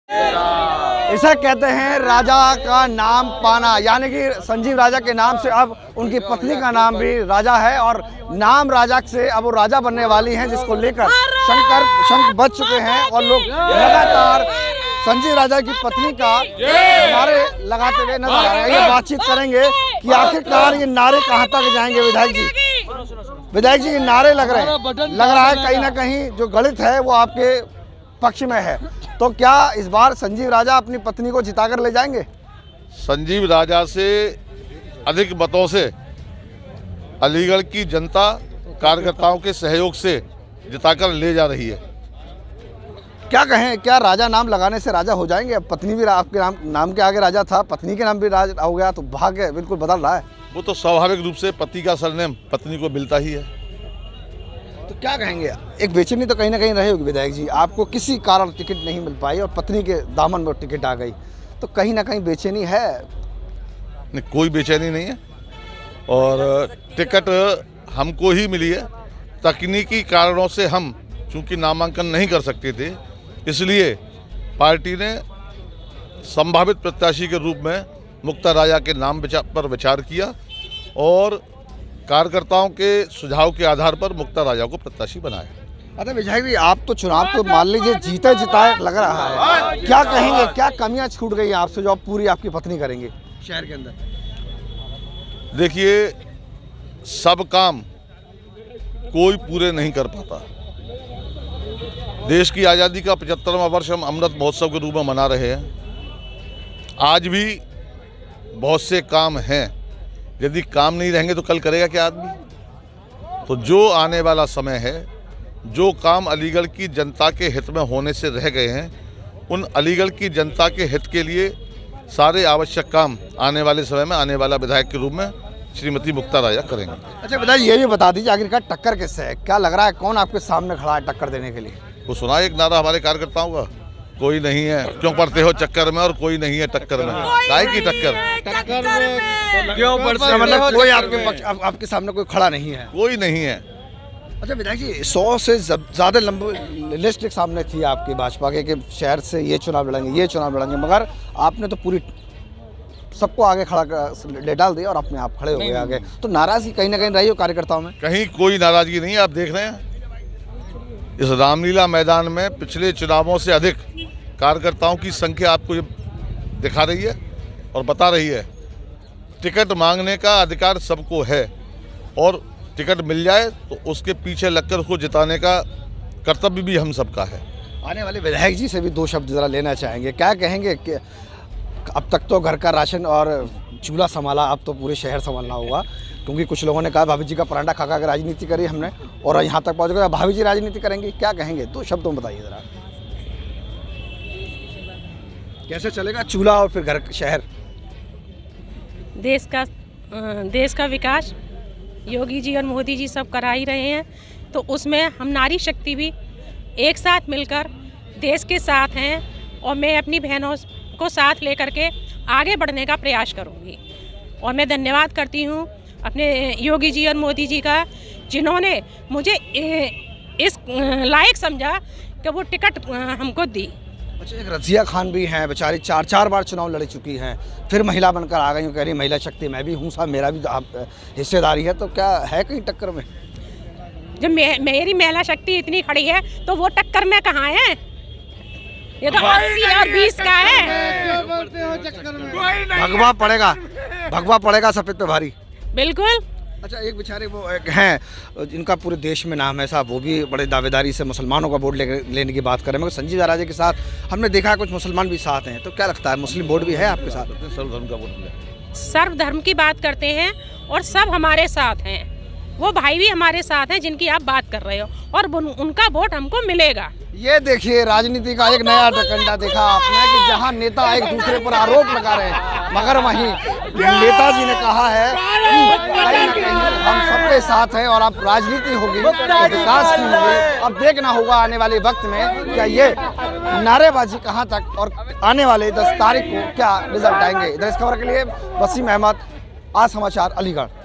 इसे कहते हैं राजा का नाम पाना, यानी कि संजीव राजा के नाम से अब उनकी पत्नी का नाम भी राजा है और नाम राजा से अब वो राजा बनने वाली हैं, जिसको लेकर शंख बज चुके हैं और लोग लगातार संजीव राजा की पत्नी का नारे लगाते हुए नजर आ रहे हैं। ये बातचीत करेंगे कि आखिरकार ये नारे कहाँ तक जाएंगे। विधायक जी ये नारे लग रहा है कहीं ना कहीं जो गणित है वो आपके पक्ष में है, तो क्या इस बार संजीव राजा अपनी पत्नी को जिताकर ले जाएंगे? संजीव राजा से अधिक मतों से अलीगढ़ की जनता कार्यकर्ताओं के सहयोग से जिताकर ले जा रही है। क्या कहें, क्या राजा नाम लगाने से राजा हो जाएंगे? अब पत्नी भी आपके नाम के आगे राजा था, पत्नी के नाम भी राजा हो गया, तो भाग्य बिल्कुल बदल रहा है। वो तो स्वाभाविक रूप से पति का सरनेम पत्नी को मिलता ही है। तो क्या कहेंगे, एक बेचैनी तो कहीं ना कहीं रही होगी विधायक जी, आपको किसी कारण टिकट नहीं मिल पाई और पत्नी के दामन में टिकट आ गई, तो कहीं ना कहीं बेचैनी है? नहीं, कोई बेचैनी नहीं है और टिकट हमको ही मिली है। तकनीकी कारणों से हम चूंकि नामांकन नहीं कर सकते थे, इसलिए पार्टी ने संभावित प्रत्याशी के रूप में मुक्ता राजा के नाम पर विचार किया और कार्यकर्ताओं के सुझाव के आधार पर मुक्ता राजा को प्रत्याशी बनाया। अरे विधायक जी, आप तो चुनाव तो मान लीजिए जीते जिताए लग रहा है, क्या कहेंगे, क्या कमियां छूट गई आपसे जो आप पूरी आपकी पत्नी करेंगे शहर के अंदर? देखिए, सब काम कोई पूरे नहीं कर पाता। देश की आज़ादी का 75वां वर्ष हम अमृत महोत्सव के रूप में मना रहे हैं। आज भी बहुत से काम हैं, यदि काम नहीं रहेंगे तो कल करेगा क्या आदमी? तो जो आने वाला समय है, जो काम अलीगढ़ की जनता के हित में होने से रह गए हैं, उन अलीगढ़ की जनता के हित के लिए सारे आवश्यक काम आने वाले समय में आने वाला विधायक के रूप में श्रीमती मुक्ता राजा करेंगे। अच्छा विधायक, ये भी बता दीजिए आखिरकार टक्कर किससे है? क्या लग रहा है, कौन आपके सामने खड़ा है टक्कर देने के लिए? वो सुना एक नारा हमारे कार्यकर्ताओं का, कोई नहीं है क्यों पड़ते हो चक्कर में और कोई नहीं है टक्कर में। काय की टक्कर में क्यों पड़ते, मतलब कोई आपके सामने कोई खड़ा नहीं है? कोई नहीं है। अच्छा विधायक जी, 100 से ज़्यादा लंबी लिस्ट एक सामने थी आपकी भाजपा के कि शहर से ये चुनाव लड़ेंगे, मगर आपने तो पूरी सबको आगे खड़ा ले डाल दिया और अपने आप खड़े हो गए आगे, तो नाराजगी कहीं ना कहीं रही हो कार्यकर्ताओं में? कहीं कोई नाराजगी नहीं है। आप देख रहे हैं इस रामलीला मैदान में पिछले चुनावों से अधिक कार्यकर्ताओं की संख्या आपको ये दिखा रही है और बता रही है। टिकट मांगने का अधिकार सबको है और टिकट मिल जाए तो उसके पीछे लगकर उसको जिताने का कर्तव्य भी हम सबका है। आने वाले विधायक जी से भी दो शब्द ज़रा लेना चाहेंगे, क्या कहेंगे कि अब तक तो घर का राशन और चूल्हा संभाला, अब तो पूरे शहर संभालना होगा, क्योंकि कुछ लोगों ने कहा भाभी जी का परांठा खा खा के राजनीति करी हमने और यहाँ तक पहुँच गए, भाभी जी राजनीति करेंगे, क्या कहेंगे? दो शब्दों में बताइए ज़रा, कैसे चलेगा चूल्हा और फिर घर शहर? देश का विकास योगी जी और मोदी जी सब करा ही रहे हैं, तो उसमें हम नारी शक्ति भी एक साथ मिलकर देश के साथ हैं और मैं अपनी बहनों को साथ लेकर के आगे बढ़ने का प्रयास करूंगी। और मैं धन्यवाद करती हूं अपने योगी जी और मोदी जी का, जिन्होंने मुझे इस लायक समझा कि वो टिकट हमको दी। अच्छा, एक रज़िया खान भी हैं, बेचारी 4 बार चुनाव लड़ चुकी हैं, फिर महिला बनकर आ गई, कह रही महिला शक्ति मैं भी हूँ, साहब मेरा भी हिस्सेदारी है, तो क्या है कहीं टक्कर में? जब मेरी महिला शक्ति इतनी खड़ी है तो वो टक्कर में कहाँ है? ये तो 80 और 20 का है। भगवा पड़ेगा सफेद पे भारी, बिल्कुल। अच्छा, एक बेचारे वो एक हैं जिनका पूरे देश में नाम है साहब, वो भी बड़े दावेदारी से मुसलमानों का वोट लेने की बात करें, मगर संजीव राजा के साथ हमने देखा है कुछ मुसलमान भी साथ हैं, तो क्या लगता है मुस्लिम वोट भी है आपके साथ? सर्वधर्म का वोट, सर्वधर्म की बात करते हैं और सब हमारे साथ हैं, वो भाई भी हमारे साथ हैं जिनकी आप बात कर रहे हो, और उनका वोट हमको मिलेगा। ये देखिए राजनीति का एक नया डंडा देखा आपने कि जहां नेता एक दूसरे पर आरोप लगा रहे हैं, मगर वहीं नेताजी ने कहा है कि कहीं न कहीं हम सबके साथ हैं और अब राजनीति होगी तो विकास की होगी। अब देखना होगा आने वाले वक्त में क्या ये नारेबाजी कहां तक और आने वाले 10 तारीख को क्या रिजल्ट आएंगे। इधर इस खबर के लिए वसीम अहमद, आज समाचार, अलीगढ़।